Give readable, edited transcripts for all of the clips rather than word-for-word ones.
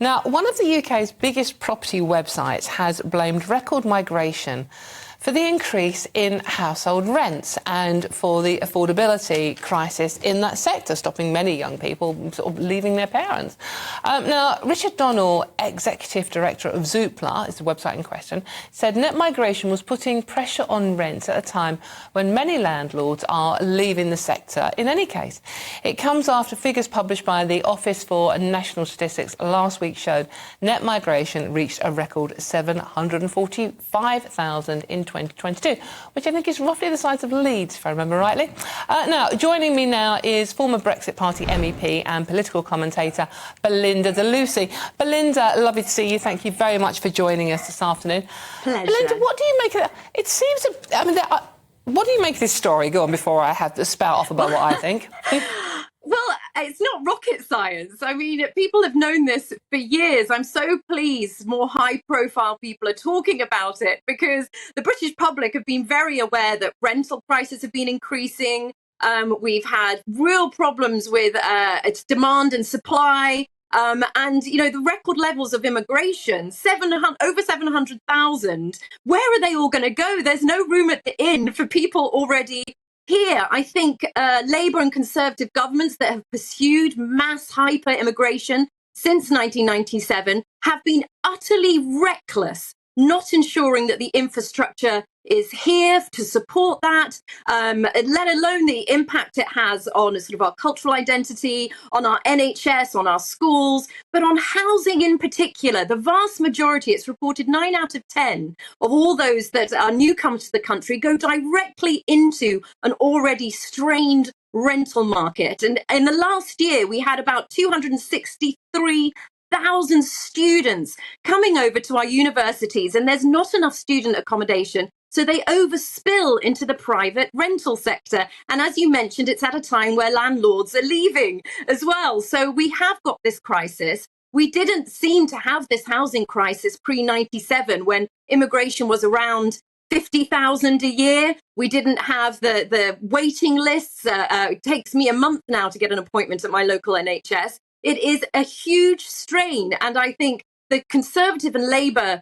Now, one of the UK's biggest property websites has blamed record migration for the increase in household rents and for the affordability crisis in that sector, stopping many young people sort of leaving their parents. Now, Richard Donnell, Executive Director of Zoopla, is the website in question, said net migration was putting pressure on rents at a time when many landlords are leaving the sector. In any case, it comes after figures published by the Office for National Statistics last week showed net migration reached a record 745,000 in 2022, which I think is roughly the size of Leeds, if I remember rightly. Now, joining me now is former Brexit Party MEP and political commentator Belinda De Lucy. Belinda, lovely to see you. Thank you very much for joining us this afternoon. Pleasure. Belinda, what do you make of that? It seems, what do you make of this story? Go on before I have to spout off about what I think. Well, it's not rocket science. I mean, people have known this for years. I'm so pleased more high-profile people are talking about it because the British public have been very aware that rental prices have been increasing. We've had real problems with its demand and supply. And, you know, the record levels of immigration, over 700,000, where are they all going to go? There's no room at the inn for people already here. I think Labour and Conservative governments that have pursued mass hyper-immigration since 1997 have been utterly reckless, not ensuring that the infrastructure is here to support that, let alone the impact it has on sort of our cultural identity, on our NHS, on our schools, but on housing in particular. The vast majority, it's reported 9 out of 10 of all those that are newcomers to the country go directly into an already strained rental market. And in the last year, we had about 263,000 students coming over to our universities, and there's not enough student accommodation. So they overspill into the private rental sector. And as you mentioned, it's at a time where landlords are leaving as well. So we have got this crisis. We didn't seem to have this housing crisis pre-97 when immigration was around 50,000 a year. We didn't have the waiting lists. It takes me a month now to get an appointment at my local NHS. It is a huge strain. And I think the Conservative and Labour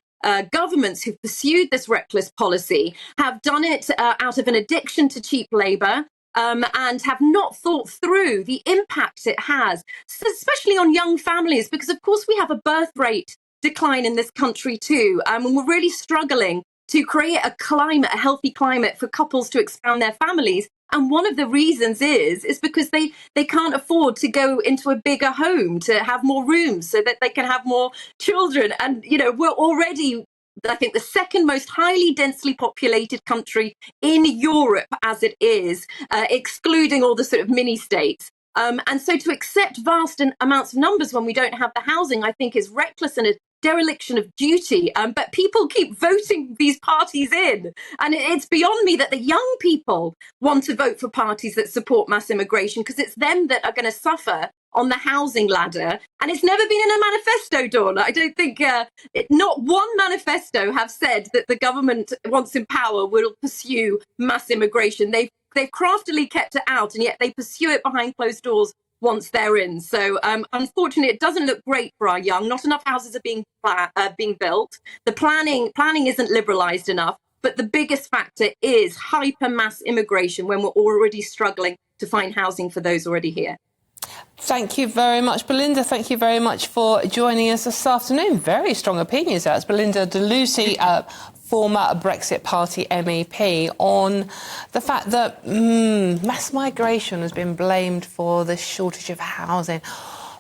governments who've pursued this reckless policy have done it out of an addiction to cheap labour and have not thought through the impact it has, especially on young families, because of course we have a birth rate decline in this country too, and we're really struggling to create a climate, a healthy climate for couples to expand their families. And one of the reasons is because they can't afford to go into a bigger home to have more rooms so that they can have more children. And, you know, we're already, I think, the second most highly densely populated country in Europe as it is, excluding all the sort of mini states. And so to accept vast amounts of numbers when we don't have the housing, I think is reckless and a dereliction of duty. But people keep voting these parties in. And it's beyond me that the young people want to vote for parties that support mass immigration, because it's them that are going to suffer on the housing ladder. And it's never been in a manifesto, Dawn. I don't think not one manifesto have said that the government, once in power, will pursue mass immigration. They've craftily kept it out, and yet they pursue it behind closed doors once they're in. So unfortunately, it doesn't look great for our young. Not enough houses are being built. The planning isn't liberalised enough. But the biggest factor is hyper mass immigration when we're already struggling to find housing for those already here. Thank you very much, Belinda. Thank you very much for joining us this afternoon. Very strong opinions there. It's Belinda De Lucy, former Brexit Party MEP, on the fact that mass migration has been blamed for the shortage of housing.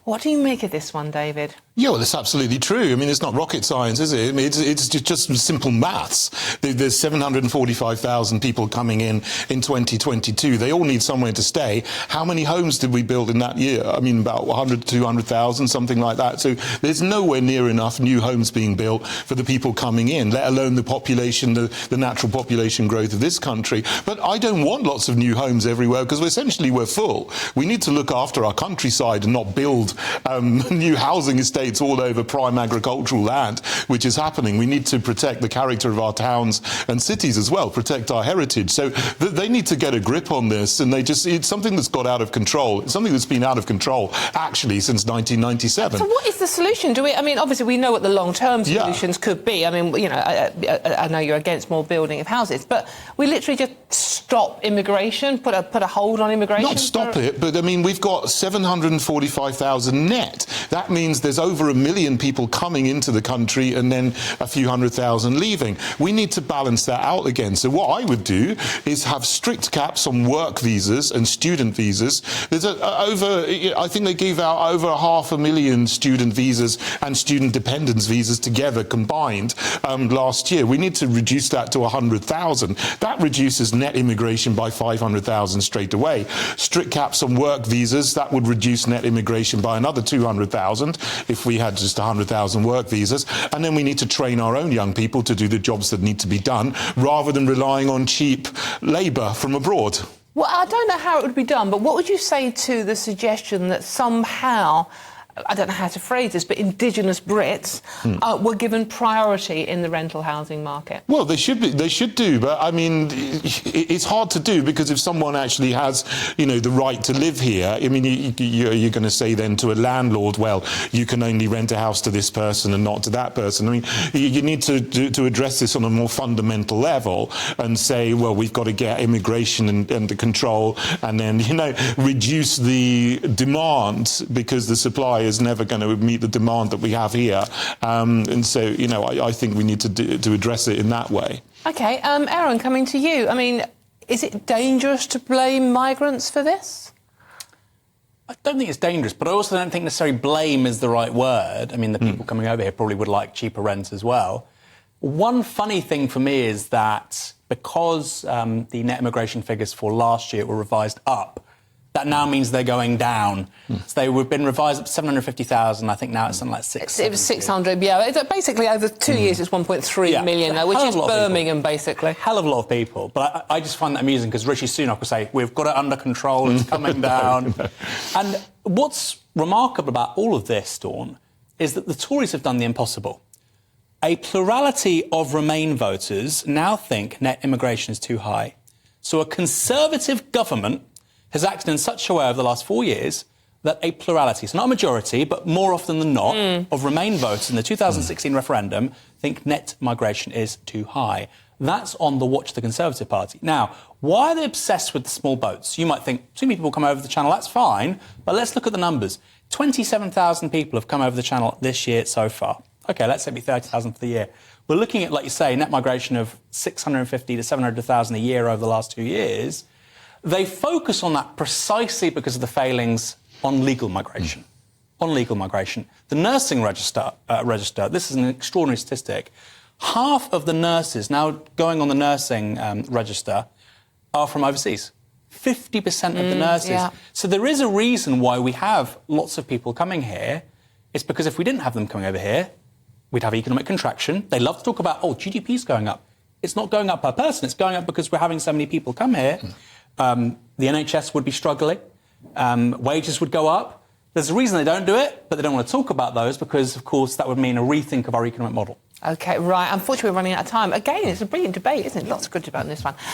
What do you make of this one, David? Yeah, well, it's absolutely true. I mean, it's not rocket science, is it? I mean, it's just simple maths. There's 745,000 people coming in 2022. They all need somewhere to stay. How many homes did we build in that year? I mean, about 100, 200,000, something like that. So there's nowhere near enough new homes being built for the people coming in, let alone the population, the natural population growth of this country. But I don't want lots of new homes everywhere because we're full. We need to look after our countryside and not build build new housing estates all over prime agricultural land, which is happening. We need to protect the character of our towns and cities as well, protect our heritage. So they need to get a grip on this, and it's something that's got out of control. It's something that's been out of control, actually, since 1997. So what is the solution? Obviously we know what the long-term solutions could be. I mean, I know you're against more building of houses, but we literally just stop immigration, put a hold on immigration? Not stop it, but I mean, we've got 745,000 net. That means there's over 1 million people coming into the country and then a few 100,000 leaving. We need to balance that out again. So what I would do is have strict caps on work visas and student visas. There's I think they gave out over 500,000 student visas and student dependence visas together combined last year. We need to reduce that to 100,000. That reduces net immigration by 500,000 straight away. Strict caps on work visas, that would reduce net immigration by another 200,000 if we had just 100,000 work visas. And then we need to train our own young people to do the jobs that need to be done, rather than relying on cheap labour from abroad. Well, I don't know how it would be done, but what would you say to the suggestion that somehow, I don't know how to phrase this, but indigenous Brits were given priority in the rental housing market? Well, they should do, but I mean, it's hard to do, because if someone actually has, the right to live here, I mean, you're going to say then to a landlord, well, you can only rent a house to this person and not to that person. I mean, you need to address this on a more fundamental level and say, well, we've got to get immigration under control, and then, reduce the demand, because the supply is never going to meet the demand that we have here. And so, I think we need to address it in that way. OK, Aaron, coming to you. I mean, is it dangerous to blame migrants for this? I don't think it's dangerous, but I also don't think necessarily blame is the right word. I mean, the people coming over here probably would like cheaper rents as well. One funny thing for me is that because the net immigration figures for last year were revised up, that now means they're going down. So they would have been revised up to 750,000. I think now it's something like 600. It was 600, yeah. Basically, over 2 years, it's 1.3 million now, which is Birmingham, basically. Hell of a lot of people. But I just find that amusing, because Rishi Sunak will say, we've got it under control, it's coming down. And what's remarkable about all of this, Dawn, is that the Tories have done the impossible. A plurality of Remain voters now think net immigration is too high. So a Conservative government has acted in such a way over the last 4 years that a plurality, so not a majority, but more often than not, of Remain voters in the 2016 referendum think net migration is too high. That's on the watch of the Conservative Party. Now, why are they obsessed with the small boats? You might think, too many people come over the channel, that's fine, but let's look at the numbers. 27,000 people have come over the channel this year so far. OK, let's say it'd be 30,000 for the year. We're looking at, like you say, net migration of 650 to 700,000 a year over the last 2 years. They focus on that precisely because of the failings on legal migration. On legal migration. The nursing register, this is an extraordinary statistic. Half of the nurses now going on the nursing register are from overseas. 50% of the nurses. Yeah. So there is a reason why we have lots of people coming here. It's because if we didn't have them coming over here, we'd have economic contraction. They love to talk about, GDP's going up. It's not going up per person. It's going up because we're having so many people come here. The NHS would be struggling. Wages would go up. There's a reason they don't do it, but they don't want to talk about those because, of course, that would mean a rethink of our economic model. OK, right. Unfortunately, we're running out of time. Again, it's a brilliant debate, isn't it? Lots of good debate on this one.